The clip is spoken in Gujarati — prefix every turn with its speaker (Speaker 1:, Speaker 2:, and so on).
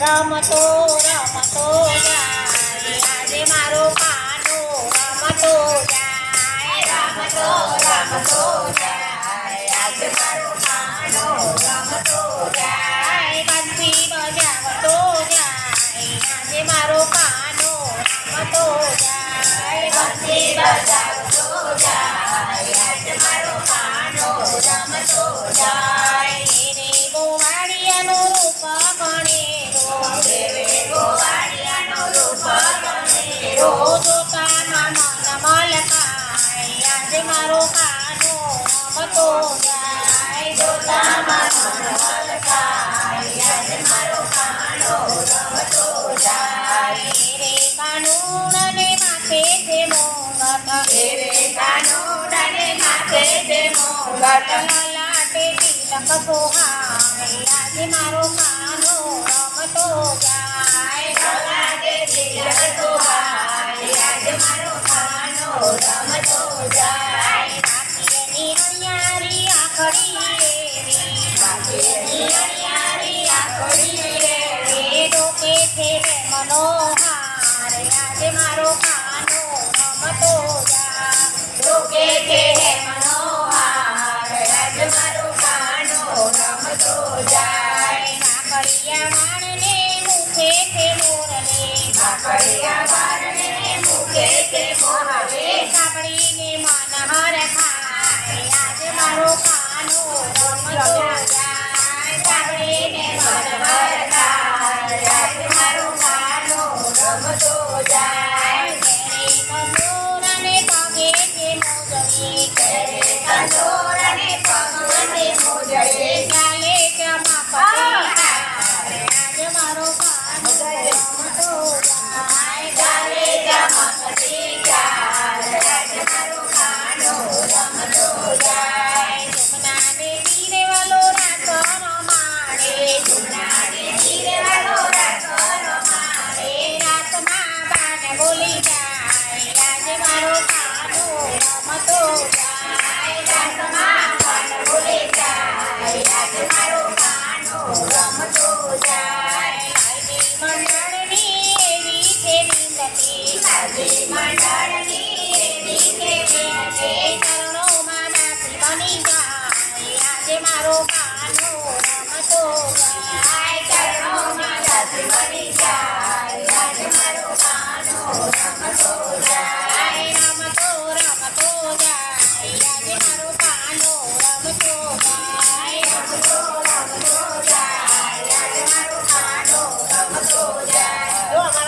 Speaker 1: રમતો રમતો જાય આજે મારો કાનો રમતો જાય રમતો રમતો જાય આજે મારો કાનો રમતો જાય બંસી બજાવતો જાય આજે મારો કાનો રમતો જાય બંસી બજાવતો જાય આજે મારો કાનો રમતો જાય રે ગોવાળિયાનો રૂપ ગણેરો રે ગોવાળિયાનો રૂપ ગણેરો જોતામાં મન મલકાય આજે મારો કાનો રમતો જાય જોતામાં મન મલકાય આજે મારો કાનો રમતો જાય રે કાનુડાને માથે છે મોંગટ રે કાનુડાને માથે છે મોંગટ લાલાટે તિલક સોહાય આજે મારો કાનો રમતો જાય લાલાટે તિલક સોહાય આજે મારો કાનો રમતો જાય કાકીની અણિયારી આખડી રે કાકીની અણિયારી આખડી રે ડોકે છે મનોહાર આજે મારો કાનો રમતો જાય ડોકે છે મનોહાર આજે મારો કાનો રમતો જાય કાકડિયા વાણને મુખે છે મોરલે કાકડિયા વાણને મુખે છે મોરલે સાંભળીને મન હર ખાય આજે મારો કાનો રમતો જાય સાંભળીને મન હર ખાય આજે મારો કાનો રમતો જાય ઘેરે કંદોરાને પગે છે મોજડી ઘેરે કંદોરાને પગે મોજડી ચાલે ચમાપતી આજે મારો કાનો રમતો જાય ચાલે ચમાપતી આજે મારો કાનો રમતો જાય જમનાને તીરે વાલો રાતો રમાડે જમનાને તીરે વાલો રાતો રમાડે રાતમાં બાને બોલી જાય આજે મારો કાનો રમતો જાય રાતમાં બાને બોલી જાય આજે મારો કાનો રમતો જાય લાલજી મંડળની એવી છે વિનતી લાલજી મંડળની એવી છે વિનતી ચરણોમાં દાસી બની જાય આજે મારો કાનો રમતો જાય ચરણોમાં દાસી બની જાય આજે મારો કાનો રમતો જાય